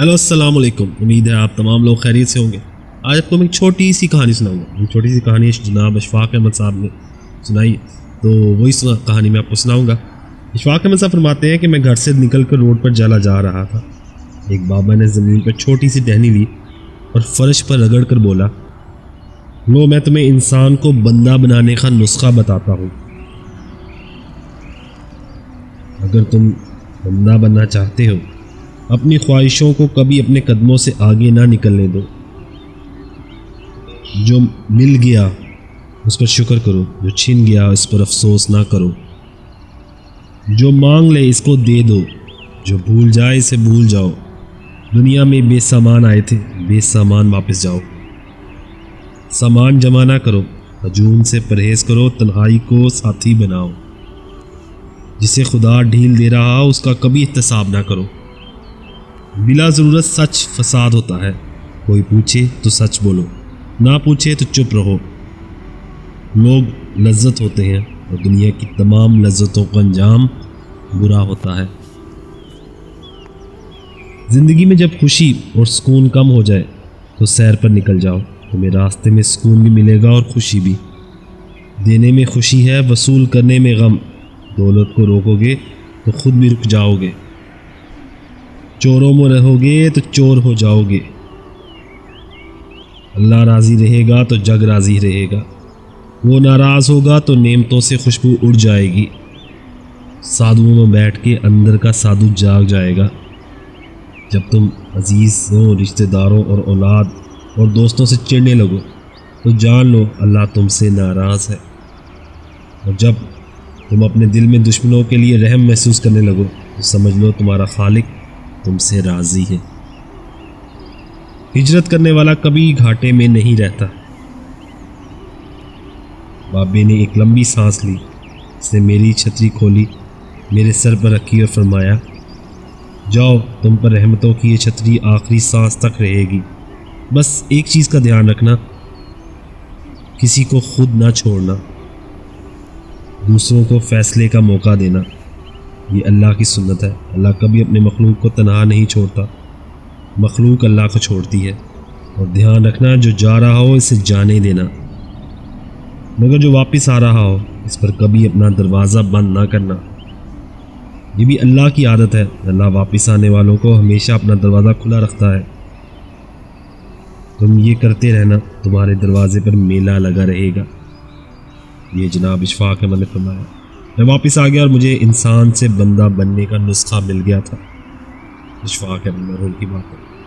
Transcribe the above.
Hello السلام علیکم، امید ہے آپ تمام لوگ خیریت سے ہوں گے۔ آج آپ کو میں ایک چھوٹی سی کہانی سناؤں گا۔ چھوٹی سی کہانی جناب اشفاق احمد صاحب نے سنائی، تو وہی کہانی میں آپ کو سناؤں گا۔ اشفاق احمد صاحب فرماتے ہیں کہ میں گھر سے نکل کر روڈ پر چلا جا رہا تھا۔ ایک بابا نے زمین پر چھوٹی سی ٹہنی لی اور فرش پر رگڑ کر بولا، لو میں تمہیں انسان کو بندہ بنانے کا نسخہ بتاتا ہوں۔ اگر تم بندہ بننا چاہتے ہو، اپنی خواہشوں کو کبھی اپنے قدموں سے آگے نہ نکلنے دو۔ جو مل گیا اس پر شکر کرو، جو چھن گیا اس پر افسوس نہ کرو۔ جو مانگ لے اس کو دے دو، جو بھول جائے اسے بھول جاؤ۔ دنیا میں بے سامان آئے تھے، بے سامان واپس جاؤ۔ سامان جمع نہ کرو، ہجوم سے پرہیز کرو، تنہائی کو ساتھی بناؤ۔ جسے خدا ڈھیل دے رہا اس کا کبھی احتساب نہ کرو۔ بلا ضرورت سچ فساد ہوتا ہے، کوئی پوچھے تو سچ بولو، نہ پوچھے تو چپ رہو۔ لوگ لذت ہوتے ہیں اور دنیا کی تمام لذتوں کا انجام برا ہوتا ہے۔ زندگی میں جب خوشی اور سکون کم ہو جائے تو سیر پر نکل جاؤ، تمہیں راستے میں سکون بھی ملے گا اور خوشی بھی۔ دینے میں خوشی ہے، وصول کرنے میں غم۔ دولت کو روکو گے تو خود بھی رک جاؤ گے۔ چوروں میں رہو گے تو چور ہو جاؤ گے۔ اللہ راضی رہے گا تو جگ راضی رہے گا، وہ ناراض ہوگا تو نعمتوں سے خوشبو اڑ جائے گی۔ سادھوؤں میں بیٹھ کے اندر کا سادھو جاگ جائے گا۔ جب تم عزیزوں، رشتہ داروں اور اولاد اور دوستوں سے چڑھنے لگو تو جان لو اللہ تم سے ناراض ہے، اور جب تم اپنے دل میں دشمنوں کے لیے رحم محسوس کرنے لگو تو سمجھ لو تمہارا خالق تم سے راضی ہے۔ ہجرت کرنے والا کبھی گھاٹے میں نہیں رہتا۔ بابے نے ایک لمبی سانس لی، اس نے میری چھتری کھولی، میرے سر پر رکھی اور فرمایا، جاؤ تم پر رحمتوں کی یہ چھتری آخری سانس تک رہے گی۔ بس ایک چیز کا دھیان رکھنا، کسی کو خود نہ چھوڑنا، دوسروں کو فیصلے کا موقع دینا۔ یہ اللہ کی سنت ہے، اللہ کبھی اپنے مخلوق کو تنہا نہیں چھوڑتا، مخلوق اللہ کو چھوڑتی ہے۔ اور دھیان رکھنا، جو جا رہا ہو اسے جانے دینا، مگر جو واپس آ رہا ہو اس پر کبھی اپنا دروازہ بند نہ کرنا۔ یہ بھی اللہ کی عادت ہے، اللہ واپس آنے والوں کو ہمیشہ اپنا دروازہ کھلا رکھتا ہے۔ تم یہ کرتے رہنا، تمہارے دروازے پر میلہ لگا رہے گا۔ یہ جناب اشفاق احمد نے فرمایا۔ میں واپس آ گیا اور مجھے انسان سے بندہ بننے کا نسخہ مل گیا تھا۔ اشفاق احمد مرحوم کی بات ہے۔